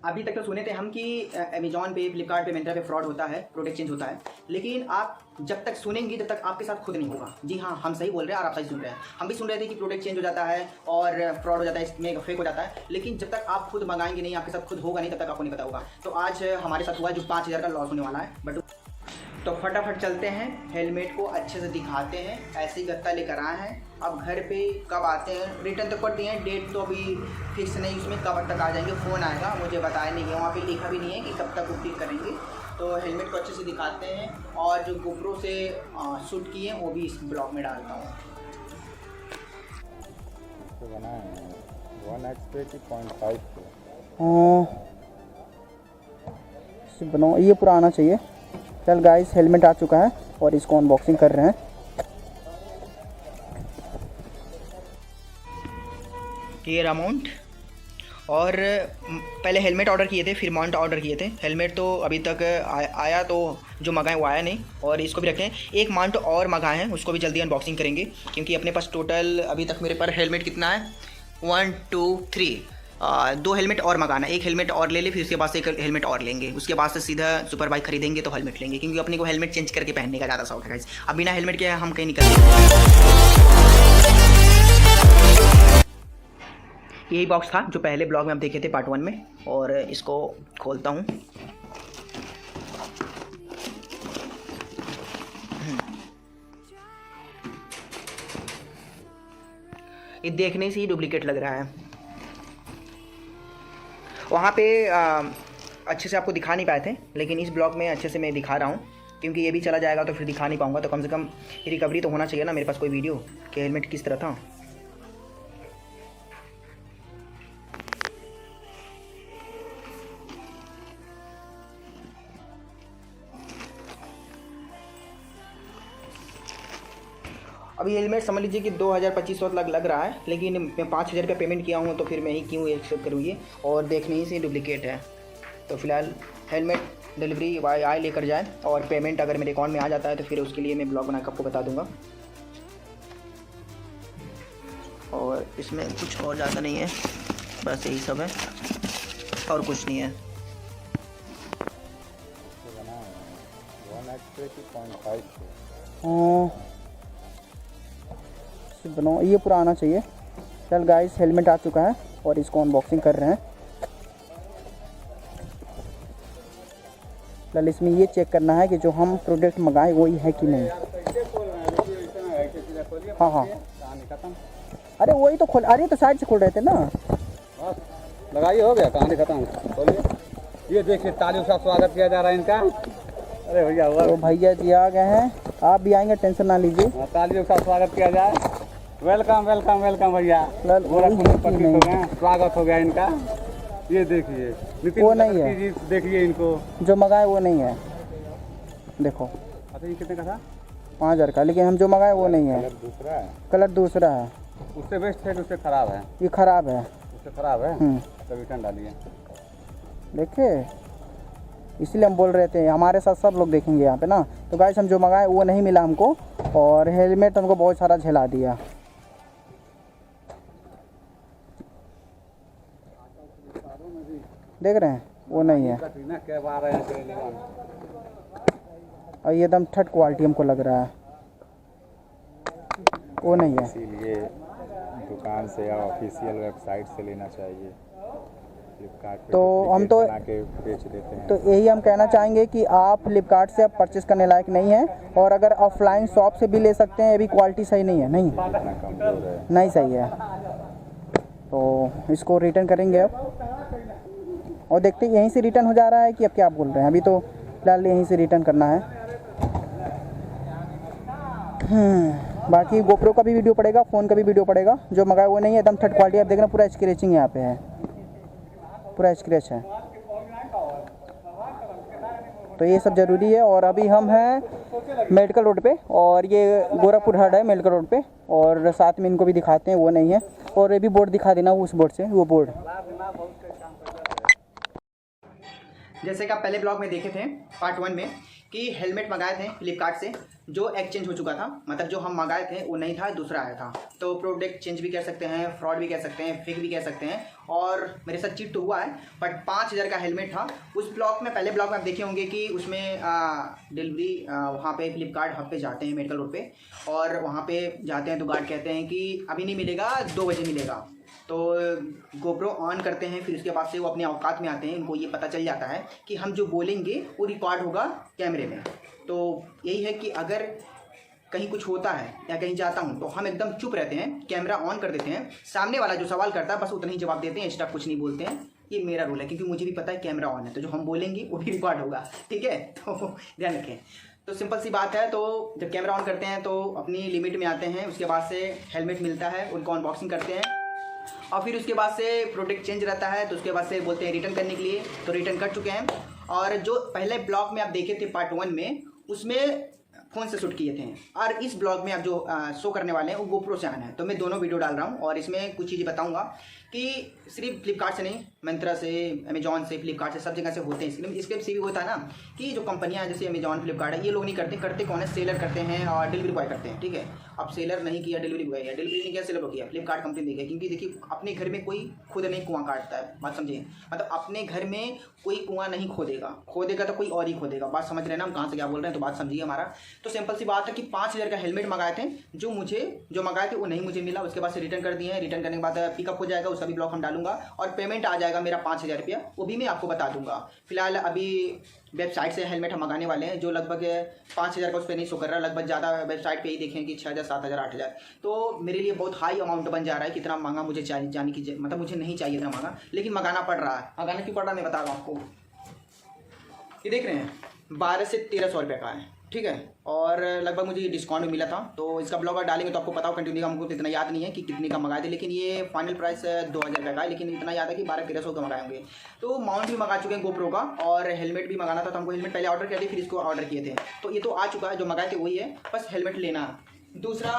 अभी तक तो सुने थे हम कि अमेजॉन पे, फ्लिपकार्ट पे, मिंत्रा पे फ्रॉड होता है, प्रोडक्ट चेंज होता है, लेकिन आप जब तक सुनेंगे तब तक आपके साथ खुद नहीं होगा। जी हाँ, हम सही बोल रहे हैं और आप सही सुन रहे हैं। हम भी सुन रहे थे कि प्रोडक्ट चेंज हो जाता है और फ्रॉड हो जाता है, इसमें फेक हो जाता है, लेकिन जब तक आप खुद मंगाएंगे नहीं, आपके साथ खुद होगा नहीं, तब तक आपको नहीं पता होगा। तो आज हमारे साथ हुआ जो 5,000 का लॉस होने वाला है। बट तो फटाफट चलते हैं, हेलमेट को अच्छे से दिखाते हैं। ऐसे ही गत्ता लेकर आए हैं, अब घर पे कब आते हैं, रिटर्न तो कर दिए हैं, डेट तो अभी फिक्स नहीं, उसमें कब तक आ जाएंगे, फ़ोन आएगा, मुझे बताया नहीं है, वहाँ पे लिखा भी नहीं है कि कब तक वो पिक करेंगे। तो हेलमेट को अच्छे से दिखाते हैं और जो गोप्रो से शूट किए हैं वो भी इस ब्लॉग में डालता हूँ। बनाओ, ये पूरा आना चाहिए। चल गाइस, हेलमेट आ चुका है और इसको अनबॉक्सिंग कर रहे हैं। ये अमाउंट, और पहले हेलमेट ऑर्डर किए थे, फिर माउंट ऑर्डर किए थे। हेलमेट तो अभी तक आया, तो जो मंगाए वो आया नहीं, और इसको भी रखते हैं। एक माउंट और मंगाए हैं, उसको भी जल्दी अनबॉक्सिंग करेंगे, क्योंकि अपने पास टोटल अभी तक मेरे पास हेलमेट कितना है, 1 2 3 2 हेलमेट और मंगाना। एक हेलमेट और ले ले, फिर उसके बाद से एक हेलमेट और लेंगे, उसके बाद से सीधा सुपर बाइक खरीदेंगे तो हेलमेट लेंगे, क्योंकि अपने को हेलमेट चेंज करके पहनने का ज़्यादा शौक है गाइस। अब बिना हेलमेट के हम कहीं निकल यही बॉक्स था जो पहले ब्लॉग में आप देखे थे पार्ट 1 में, और इसको खोलता हूँ। ये देखने से ही डुप्लीकेट लग रहा है। वहाँ पे अच्छे से आपको दिखा नहीं पाए थे, लेकिन इस ब्लॉग में अच्छे से मैं दिखा रहा हूँ, क्योंकि ये भी चला जाएगा तो फिर दिखा नहीं पाऊँगा। तो कम से कम रिकवरी तो होना चाहिए ना मेरे पास, कोई वीडियो कि हेलमेट किस तरह था। अभी हेलमेट समझ लीजिए कि 2,000-2,500 लग रहा है, लेकिन मैं 5,000 का पेमेंट किया हूँ, तो फिर मैं ही क्यों एक्सेप्ट करूँ ये, और देखने ही से डुप्लीकेट है। तो फिलहाल हेलमेट डिलीवरी बॉय आए लेकर जाए, और पेमेंट अगर मेरे अकाउंट में आ जाता है तो फिर उसके लिए मैं ब्लॉग बनाकर आपको बता दूँगा। और इसमें कुछ और ज़्यादा नहीं है, बस यही सब है और कुछ नहीं है। बनाओ, ये पूरा आना चाहिए। चल गाइस, हेलमेट आ चुका है और इसको अनबॉक्सिंग कर रहे हैं। चल इसमें ये चेक करना है कि जो हम प्रोडक्ट मंगाए वही है कि नहीं। हाँ हाँ, अरे वही तो खोल, अरे तो साइड से खोल रहे थे ना। लगाइए, हो गया, कहानी खत्म। बोलिए। ये देखिए, तालियों से स्वागत किया जा रहा है इनका। अरे भैया, तो भैया जी आ गए हैं, आप भी आएंगे, टेंशन ना लीजिए। तालियों से स्वागत किया जाए। वेलकम वेलकम वेलकम भैया, स्वागत हो गया इनका। ये देखिए, वो नहीं है, देखिए इनको जो मंगाए वो नहीं है। देखो, अच्छा ये कितने का था? 5,000 का, लेकिन हम जो मंगाए वो नहीं है। दूसरा है, कलर दूसरा है। उससे बेस्ट है, उससे खराब है। ये खराब है, उससे खराब है, तो रिटर्न डालिए। देखिए, इसीलिए हम बोल रहे थे, हमारे साथ सब लोग देखेंगे यहाँ पे ना। तो गाइस, हम जो मंगाए वो नहीं मिला हमको, और हेलमेट हमको बहुत सारा झेला दिया। देख रहे हैं, वो नहीं है, और ये एकदम थर्ड क्वालिटी हमको लग रहा है, वो नहीं है। इसीलिए दुकान से या ऑफिशियल वेबसाइट से लेना चाहिए। फ्लिपकार्ट पे तो हम तो के बेच देते हैं। तो यही हम कहना चाहेंगे कि आप फ्लिपकार्ट से आप परचेस करने लायक नहीं है, और अगर ऑफलाइन शॉप से भी ले सकते हैं, ये भी क्वालिटी सही नहीं है, नहीं इतना कमजोर है, नहीं सही है। तो इसको रिटर्न करेंगे अब, और देखते हैं यहीं से रिटर्न हो जा रहा है कि अब क्या बोल रहे हैं। अभी तो फिलहाल यहीं से रिटर्न करना है। बाकी गोप्रो का भी वीडियो पड़ेगा, फ़ोन का भी वीडियो पड़ेगा। जो मंगाया वो नहीं है, एकदम थर्ड क्वालिटी। आप देख रहे हैं, पूरा स्क्रैचिंग यहाँ पे है, पूरा स्क्रैच है। तो ये सब ज़रूरी है। और अभी हम हैं मेडिकल रोड पे, और ये गोरखपुर हट है मेडिकल रोड पे, और साथ में इनको भी दिखाते हैं, वो नहीं है। और ये भी बोर्ड दिखा देना, उस बोर्ड से, वो बोर्ड। जैसे कि आप पहले ब्लॉग में देखे थे पार्ट 1 में कि हेलमेट मंगाए थे फ्लिपकार्ट से, जो एक्सचेंज हो चुका था, मतलब जो हम मंगाए थे वो नहीं था, दूसरा आया था। तो प्रोडक्ट चेंज भी कह सकते हैं, फ्रॉड भी कह सकते हैं, फेक भी कह सकते हैं। और मेरे साथ चीट तो हुआ है, बट 5000 का हेलमेट था। उस ब्लॉग में, पहले ब्लॉग में आप देखे होंगे कि उसमें डिलीवरी वहाँ पे फ्लिपकार्ट हब पे जाते हैं मेडिकल रोड पे, और वहाँ पे जाते हैं तो गार्ड कहते हैं कि अभी नहीं मिलेगा, 2 बजे मिलेगा। तो गोप्रो ऑन करते हैं, फिर उसके बाद से वो अपने औकात में आते हैं। इनको ये पता चल जाता है कि हम जो बोलेंगे वो रिकॉर्ड होगा कैमरे में। तो यही है कि अगर कहीं कुछ होता है या कहीं जाता हूँ तो हम एकदम चुप रहते हैं, कैमरा ऑन कर देते हैं, सामने वाला जो सवाल करता है बस उतना ही जवाब देते हैं, एक्स्ट्रा कुछ नहीं बोलते हैं। ये मेरा रूल है, क्योंकि मुझे भी पता है कैमरा ऑन है, तो जो हम बोलेंगे वो भी रिकॉर्ड होगा, ठीक है। तो ध्यान रखें। तो सिंपल सी बात है। तो जब कैमरा ऑन करते हैं तो अपनी लिमिट में आते हैं, उसके बाद से हेलमेट मिलता है, उनको अनबॉक्सिंग करते हैं, और फिर उसके बाद से प्रोडक्ट चेंज रहता है, तो उसके बाद से बोलते हैं रिटर्न करने के लिए, तो रिटर्न कर चुके हैं। और जो पहले ब्लॉग में आप देखे थे पार्ट 1 में, उसमें फ़ोन से शूट किए थे, और इस ब्लॉग में आप जो शो करने वाले हैं वो गोप्रो से आना है। तो मैं दोनों वीडियो डाल रहा हूँ, और इसमें कुछ चीज़ें बताऊँगा कि सिर्फ फ्लिपकार्ट से नहीं, मिंत्रा से, अमेजॉन से, फ्लिपकार्ट से, सब जगह से होते हैं। इसके से भी होता है ना कि जो कंपनियां जैसे अमेजॉन, फ्लिपकार्ट है, ये लोग नहीं करते कौन है, सेलर करते हैं और डिलीवरी बॉय करते हैं, ठीक है। अब सेलर नहीं किया, डिलीवरी बॉय है, डिलीवरी नहीं किया, सेलर किया, फ्लिपकार्ट कंपनी नहीं किया। क्योंकि देखिए अपने घर में कोई खुद नहीं कुआं काटता है, बात समझिए। मतलब अपने घर में कोई कुआं नहीं खोदेगा तो कोई और ही खोदेगा, बात समझ रहे हैं ना हम कहाँ से क्या बोल रहे हैं, तो बात समझिए हमारा। तो सिंपल सी बात है कि 5000 का हेलमेट मंगाए थे, जो मंगाए थे वो नहीं मुझे मिला। उसके बाद से रिटर्न कर दिए हैं। रिटर्न करने के बाद पिकअप हो जाएगा, उसका भी ब्लॉग हम डालूंगा, और पेमेंट आ जाएगा मेरा 5000 रुपया, वो भी मैं आपको बता दूंगा। फिलहाल अभी वेबसाइट से हेलमेट हम मंगाने वाले हैं, जो लगभग 5000 का उस पर नहीं शो कर रहा, लगभग ज़्यादा वेबसाइट पे ही देखें कि 6000, 7000, 8000। तो मेरे लिए बहुत हाई अमाउंट बन जा रहा है। कितना महंगा मुझे चाहिए, जाने की मतलब मुझे नहीं चाहिए इतना महंगा, लेकिन मंगाना पड़ रहा है। मंगाना क्यों पड़ रहा है मैं बता रहा हूँ आपको। ये देख रहे हैं 1200 से 1300 रुपये का है, ठीक है। और लगभग मुझे ये डिस्काउंट भी मिला था। तो इसका ब्लॉग डालेंगे तो आपको पता हो कंटिन्यू का, हमको तो इतना याद नहीं है कि कितने का मंगाए थे, लेकिन ये फाइनल प्राइस 2000 रुपये का है, लेकिन इतना याद है कि 1200-1300 का मंगाए होंगे। तो माउंट भी मंगा चुके हैं गोप्रो का, और हेलमेट भी मंगाना था, तो हमको हेलमेट पहले ऑर्डर किया थे, फिर इसको ऑर्डर किए थे। तो ये तो आ चुका है, जो मंगाए थे वही है, बस हेलमेट लेना। दूसरा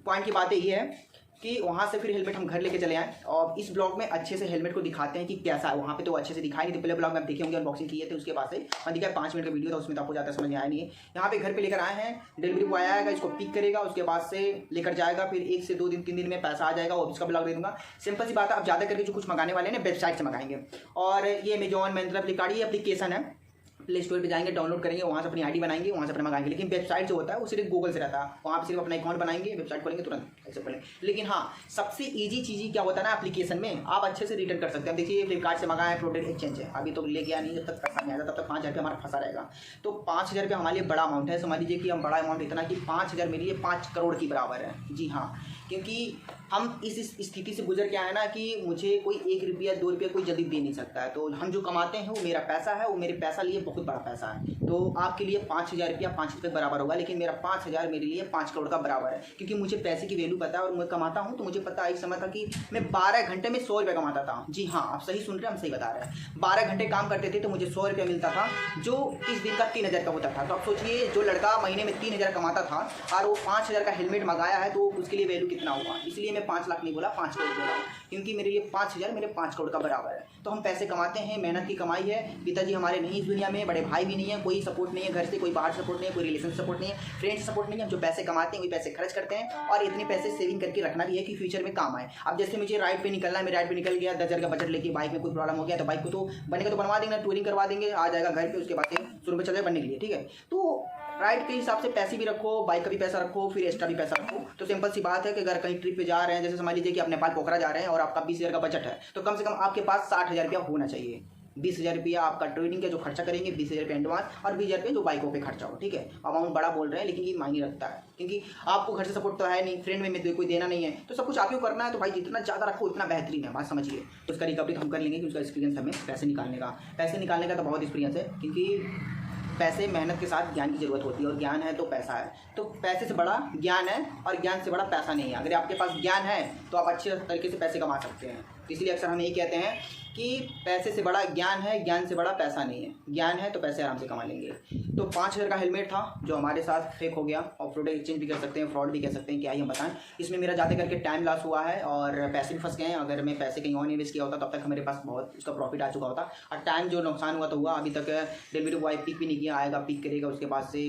पॉइंट की बात ये है कि वहाँ से फिर हेलमेट हम घर लेके चले आए, और इस ब्लॉग में अच्छे से हेलमेट को दिखाते हैं कि कैसा है। वहाँ पे तो अच्छे से दिखाई नहीं थे, पहले ब्लॉग में आप देखे होंगे, अनबॉक्सिंग किए थे, उसके बाद से मैं दिखाया 5 मिनट का वीडियो था, उसमें तो आपको ज़्यादा समझ में आया नहीं है। यहाँ पे घर पे लेकर आए हैं, डिलीवरी बॉय आएगा, इसको पिक करेगा, उसके बाद से लेकर जाएगा, फिर 1 से 2 दिन 3 दिन में पैसा आ जाएगा, और इसका ब्लॉग दे दूँगा। सिंपल सी बात है। अब ज़्यादा करके जो कुछ मंगाने वाले हैं ना, वेबसाइट से मंगाएंगे। और ये अमेजॉन, मिंत्रा, फ्लिपकार्ट, ये एप्लीकेशन है, प्ले स्टोर पे जाएंगे, डाउनलोड करेंगे, वहाँ से अपनी आईडी बनाएंगे, वहाँ से अपना मंगाएंगे। लेकिन वेबसाइट जो होता है वो सिर्फ गूगल से रहता है, वहाँ पे सिर्फ अपना अकाउंट बनाएंगे, वेबसाइट खोलेंगे, तुरंत ऐसे खोलेंगे। लेकिन हाँ, सबसे ईजी चीज़ क्या होता है ना, एप्लीकेशन में आप अच्छे से रिटर्न कर सकते हैं। देखिए फ्लिपकार्ट से मंगाया है, प्रोडक्ट एक्सचेंज है, अभी तो ले गया नहीं, जब तक पैसा नहीं आता तब तक 5000 रुपये हमारा फंसा रहेगा। तो 5000 रुपये हमारे लिए बड़ा अमाउंट है। समझ लीजिए कि हम बड़ा अमाउंट इतना कि 5000 मेरे लिए 5 करोड़ की बराबर है। जी हाँ, क्योंकि हम इस स्थिति से गुजर के आए ना कि मुझे कोई 1 रुपया 2 रुपया कोई जल्दी दे नहीं सकता है। तो हम जो कमाते हैं वो मेरा पैसा है, वो मेरे पैसा लिए बहुत बड़ा पैसा है। तो आपके लिए 5000 रुपया 5 रुपये बराबर होगा, लेकिन मेरा 5000 मेरे लिए 5 करोड़ का बराबर है। क्योंकि मुझे पैसे की वैल्यू पता है, और मैं कमाता हूँ। तो मुझे पता एक समय था कि मैं 12 घंटे में 100 रुपये कमाता था। जी हाँ, आप सही सुन रहे हैं, हम सही बता रहे हैं। 12 घंटे काम करते थे तो मुझे 100 रुपया मिलता था, जो इस दिन का 3000 का होता था। तो आप सोचिए, जो लड़का महीने में 3000 कमाता था और वो 5000 का हेलमेट मंगाया है, तो उसके लिए वैल्यू कितना होगा। इसलिए मैं 5 लाख नहीं बोला, 5 करोड़ बोला, क्योंकि मेरे लिए 5000 मेरे 5 करोड़ का बराबर है। तो हम पैसे कमाते हैं, मेहनत की कमाई है। पिताजी हमारे नहीं इस दुनिया में, बड़े भाई भी नहीं है, कोई सपोर्ट नहीं है घर से, कोई बाहर सपोर्ट नहीं है, कोई रिलेशन सपोर्ट नहीं है, फ्रेंड सपोर्ट नहीं है। जो पैसे कमाते हैं वही पैसे खर्च करते हैं, और इतने पैसे सेविंग करके रखना भी है कि फ्यूचर में काम आए। अब जैसे मुझे राइड पे निकलना है, मैं राइड पे निकल गया, 10,000 का बजट लेके, बाइक में कोई प्रॉब्लम हो गया तो बाइक को तो बनेगा तो बनवा देंगे, टूरिंग करवा देंगे, आ जाएगा घर पे, उसके बाद शुरू में चल जाए बनने के लिए, ठीक है। तो राइड के हिसाब से पैसे भी रखो, बाइक का भी पैसा रखो, फिर एक्स्ट्रा भी पैसा रखो। तो सिंपल सी बात है कि अगर कहीं ट्रिप पे जा रहे हैं, जैसे समझ लीजिए कि आप नेपाल पोखरा जा रहे हैं और आपका 20,000 का बजट है, तो कम से कम आपके पास 60,000 रुपया होना चाहिए। 20,000 रुपया आपका ट्रेडिंग का जो खर्चा करेंगे, 20,000 रुपये एडवांस, और 20,000 रुपये जो बाइकों पे खर्चा हो, ठीक है। अमाउंट बड़ा बोल रहे हैं, लेकिन ये मायने रखता है, क्योंकि आपको घर से सपोर्ट तो है नहीं, फ्रेंड में कोई देना नहीं है, तो सब कुछ आप ही करना है। तो भाई जितना ज़्यादा रखो उतना बेहतरीन है, बात समझिए। तो उसका रिकवरी हम कर लेंगे कि उसका एक्सपीरियंस हमें पैसे निकालने का तो बहुत एक्सपीरियंस है, क्योंकि पैसे मेहनत के साथ ज्ञान की ज़रूरत होती है, और ज्ञान है तो पैसा है। तो पैसे से बड़ा ज्ञान है, और ज्ञान से बड़ा पैसा नहीं है। अगर आपके पास ज्ञान है तो आप अच्छे तरीके से पैसे कमा सकते हैं। इसलिए अक्सर हम यही कहते हैं कि पैसे से बड़ा ज्ञान है, ज्ञान से बड़ा पैसा नहीं है। ज्ञान है तो पैसे आराम से कमा लेंगे। तो 5000 का हेलमेट था, जो हमारे साथ फेक हो गया, और प्रोडक्ट एक्सचेंज भी कर सकते हैं, फ्रॉड भी कह सकते हैं, क्या ही हम बताएं। इसमें मेरा ज़्यादा करके टाइम लॉस हुआ है, और पैसे भी फंस गए हैं। अगर मैं पैसे कहीं और इन्वेस्ट किया होता तब तक मेरे पास बहुत उसका प्रॉफिट आ चुका होता, और टाइम जो नुकसान हुआ तो हुआ। अभी तक डिलीवरी बॉय पिक भी नहीं किया, आएगा पिक करेगा, उसके बाद से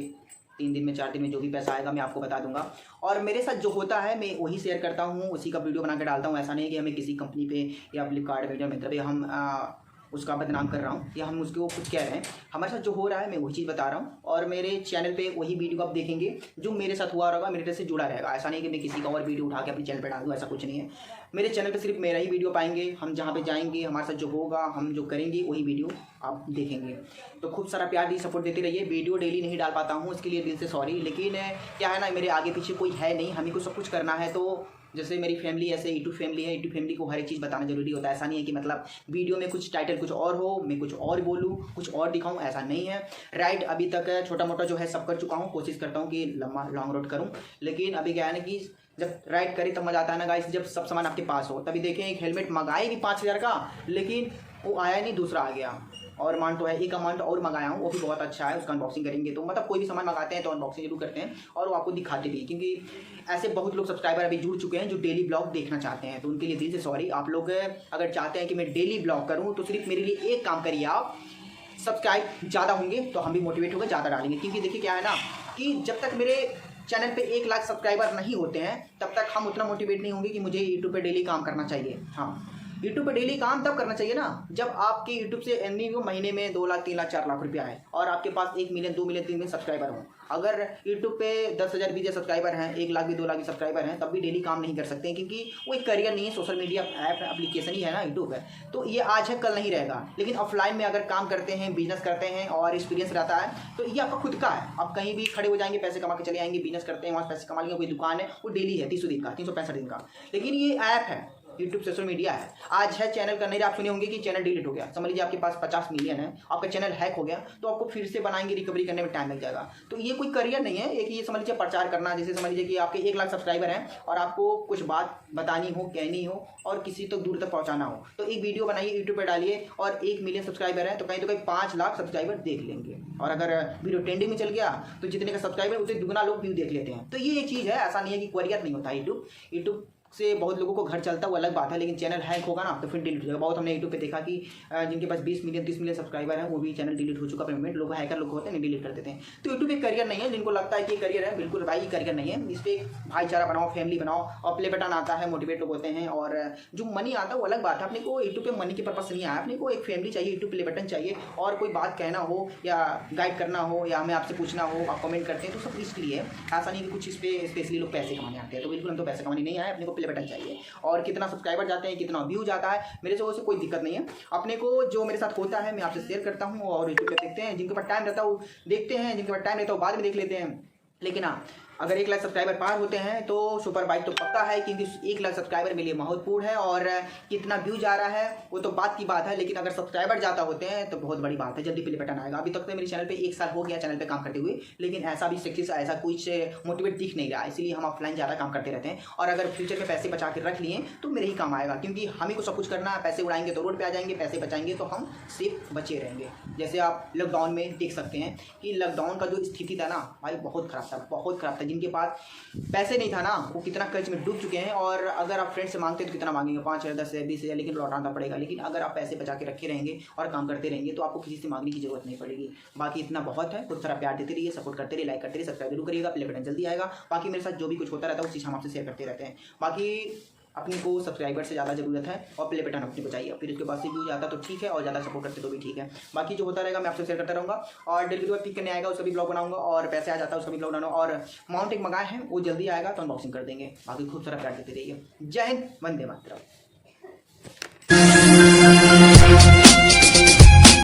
3 दिन में 4 दिन में जो भी पैसा आएगा मैं आपको बता दूंगा। और मेरे साथ जो होता है मैं वही शेयर करता हूँ, उसी का वीडियो बना के डालता हूँ। ऐसा नहीं है कि हमें किसी कंपनी पे या फ्लिपकार्ट पे मतलब हम उसका बदनाम कर रहा हूँ या हम उसको कुछ कह रहे हैं। हमारे साथ जो हो रहा है मैं वही चीज़ बता रहा हूँ, और मेरे चैनल पे वही वीडियो आप देखेंगे जो मेरे साथ हुआ होगा, मेरे से जुड़ा रहेगा। ऐसा नहीं कि मैं किसी का और वीडियो उठा के अपने चैनल पे डाल दूँ, ऐसा कुछ नहीं है। मेरे चैनल पे सिर्फ मेरा ही वीडियो पाएंगे। हम जहाँ पे जाएंगे, हमारे साथ जो होगा, हम जो करेंगे वही वीडियो आप देखेंगे। तो खूब सारा प्यार दी, सपोर्ट देते रहिए। वीडियो डेली नहीं डाल पाता हूँ, इसके लिए दिल से सॉरी। लेकिन क्या है ना, मेरे आगे पीछे कोई है नहीं, हमें को सब कुछ करना है। तो जैसे मेरी फैमिली ऐसे यूट्यूब फैमिली है, यूट्यूब फैमिली को हर एक चीज़ बताना जरूरी होता है। ऐसा नहीं है कि मतलब वीडियो में कुछ टाइटल कुछ और हो, मैं कुछ और बोलूँ, कुछ और दिखाऊं, ऐसा नहीं है। राइट, अभी तक छोटा मोटा जो है सब कर चुका हूँ, कोशिश करता हूँ कि लंबा लॉन्ग रोड करूँ। लेकिन अभी क्या है ना कि जब राइड करे तब मजा आता है ना गाइस, जब सब सामान आपके पास हो। तभी देखें एक हेलमेट मंगाए भी 5000 का, लेकिन वो आया नहीं, दूसरा आ गया। और मान तो है, एक अमाउंट और मंगाया हूँ, वो भी बहुत अच्छा है, उसका अनबॉक्सिंग करेंगे। तो मतलब कोई भी सामान मंगाते हैं तो अनबॉक्सिंग जरूर करते हैं और वो आपको दिखाते भी, क्योंकि ऐसे बहुत लोग सब्सक्राइबर अभी जुड़ चुके हैं जो डेली ब्लॉग देखना चाहते हैं। तो उनके लिए दिल से सॉरी। आप लोग अगर चाहते हैं कि मैं डेली ब्लॉग करूँ तो सिर्फ मेरे लिए एक काम करिए, आप सब्सक्राइब ज़्यादा होंगे तो हम भी मोटिवेट होकर ज़्यादा डालेंगे। क्योंकि देखिए क्या है ना कि जब तक मेरे चैनल पे 1 लाख सब्सक्राइबर नहीं होते हैं तब तक हम उतना मोटिवेट नहीं होंगे कि मुझे यूट्यूब पे डेली काम करना चाहिए। हाँ, यूट्यूब पे डेली काम तब करना चाहिए ना जब आपके यूट्यूब से अर्निंग हो महीने में 2 लाख 3 लाख 4 लाख रुपया है और आपके पास 1 मिलियन 2 मिलियन 3 मिलियन सब्सक्राइबर हो। अगर यूट्यूब पे 10,000 20,000 सब्सक्राइबर हैं, 1 लाख भी 2 लाख भी सब्सक्राइबर हैं, तब भी डेली काम नहीं कर सकते हैं, क्योंकि वो एक करियर नहीं है, सोशल मीडिया ऐप एप्लीकेशन ही है ना यूट्यूब है। तो ये आज है कल नहीं रहेगा। लेकिन ऑफलाइन में अगर काम करते हैं, बिजनेस करते हैं और एक्सपीरियंस रहता है तो ये आपका खुद का है। आप कहीं भी खड़े हो जाएंगे, पैसे कमा के चले आएंगे, बिजनेस करते हैं वहाँ पैसे कमा लेंगे। कोई दुकान है वो डेली है 300 दिन का, 365 दिन का। लेकिन ये ऐप है, यूट्यूब सोशल मीडिया है। आज है चैनल का, नहीं आप सुने होंगे कि चैनल डिलीट हो गया। समझ लीजिए आपके पास 50 मिलियन है, आपका चैनल हैक हो गया, तो आपको फिर से बनाएंगे, रिकवरी करने में टाइम लग जाएगा। तो ये कोई करियर नहीं है। एक ये समझ लीजिए प्रचार करना, जैसे समझ लीजिए कि आपके 1 लाख सब्सक्राइबर हैं और आपको कुछ बात बतानी हो, कहनी हो और किसी तक दूर तक पहुंचाना हो, तो एक वीडियो बनाइए, यूट्यूब पर डालिए और 1 मिलियन सब्सक्राइबर है तो कहीं 5 लाख सब्सक्राइबर देख लेंगे। और अगर वीडियो ट्रेंडिंग में चल गया तो जितने का सब्सक्राइबर उतने दुगना लोग व्यू देख लेते हैं। तो ये एक चीज़ है, ऐसा नहीं है कि करियर नहीं होता। यूट्यूब से बहुत लोगों को घर चलता, वो अलग बात है, लेकिन चैनल हैक होगा ना तो फिर डिलीट हो जाएगा। बहुत हमने यूट्यूब पे देखा कि जिनके पास 20 मिलियन 30 मिलियन सब्सक्राइबर हैं वो भी चैनल डिलीट हो चुका पेमेंट। लोग हैकर लोग होते हैं, नहीं डिलीट कर देते हैं। तो यूट्यूब एक करियर नहीं है। जिनको लगता है कि करियर है, बिल्कुल भाई करियर नहीं है। इस पर भाईचारा बनाओ, फैमिली बनाओ और प्ले बटन आता है, मोटिवेट लोग होते हैं। और जो मनी आता है वो अलग बात है। अपने को यूट्यूब पे मनी के पर्पस नहीं आया, अपने को एक फैमिली चाहिए, यूट्यूब प्ले बटन चाहिए। और कोई बात कहना हो या गाइड करना हो या हमें आपसे पूछना हो, आप कमेंट करते हैं, तो सब इसलिए। ऐसा नहीं कि कुछ इस पर स्पेशली लोग पैसे कमाने आते हैं। तो बिल्कुल हम तो पैसे कमाने नहीं आए, अपने को प्ले बटन चाहिए। और कितना सब्सक्राइबर जाते हैं, कितना व्यू जाता है, मेरे से उससे कोई दिक्कत नहीं है। अपने को जो मेरे साथ होता है मैं आपसे शेयर करता हूँ और यूट्यूब पे देखते हैं। जिनके पास टाइम रहता है वो देखते हैं, जिनके पास टाइम रहता है वो बाद में देख लेते हैं। लेकिन हाँ, अगर 1 लाख सब्सक्राइबर पार होते हैं तो सुपर बाइक तो पक्का है, क्योंकि 1 लाख सब्सक्राइबर मेरे लिए महत्वपूर्ण है। और कितना व्यू जा रहा है वो तो बात की बात है, लेकिन अगर सब्सक्राइबर ज़्यादा होते हैं तो बहुत बड़ी बात है। जल्दी प्ले बटन आएगा। अभी तक तो मेरे चैनल पे 1 साल हो गया चैनल पे काम करते हुए, लेकिन ऐसा भी सक्सेस ऐसा कुछ मोटिवेट दिख नहीं रहा। इसलिए हम ऑफलाइन ज़्यादा काम करते रहते हैं। और अगर फ्यूचर में पैसे बचा के रख लिए तो मेरे ही काम आएगा, क्योंकि हमें को सब कुछ करना है। पैसे उड़ाएंगे तो रोड पर आ जाएंगे, पैसे बचाएंगे तो हम सेफ बचे रहेंगे। जैसे आप लॉकडाउन में देख सकते हैं कि लॉकडाउन का जो स्थिति था ना भाई, बहुत ख़राब था, बहुत ख़राब था। जिनके पास पैसे नहीं था ना वो कितना कर्ज में डूब चुके हैं। और अगर आप फ्रेंड से मांगते तो कितना मांगेंगे, 5,000 10,000 20,000, लेकिन लौटाना पड़ेगा। लेकिन अगर आप पैसे बचा के रखे रहेंगे और काम करते रहेंगे तो आपको किसी से मांगने की जरूरत नहीं पड़ेगी। बाकी इतना बहुत है। कुछ सारा प्यार देते रहिए, सपोर्ट करते रहिए, लाइक करते रहिए, सब्सक्राइब जरूर करिएगा, प्ले बटन जल्दी आएगा। बाकी मेरे साथ जो भी कुछ होता रहता है उस चीज़ हम आपसे शेयर करते रहते हैं। बाकी अपने को सब्सक्राइबर से ज़्यादा ज़रूरत है और प्ले बटन अपनी बचाइए। फिर उसके बाद से व्यू जाता तो ठीक है और ज़्यादा सपोर्ट करते तो भी ठीक है। बाकी जो होता रहेगा मैं आपसे शेयर करता रहूँगा। और डिलीवरी पिक करने आएगा उसका भी ब्लॉग बनाऊंगा, और पैसे आ जाता है उसका भी ब्लॉग बनाऊंगा। और माउंट एक मंगाए हैं वो जल्दी आएगा तो अनबॉक्सिंग कर देंगे। बाकी खूब सारा प्यार देते रहिए। जय हिंद, वंदे मातरम।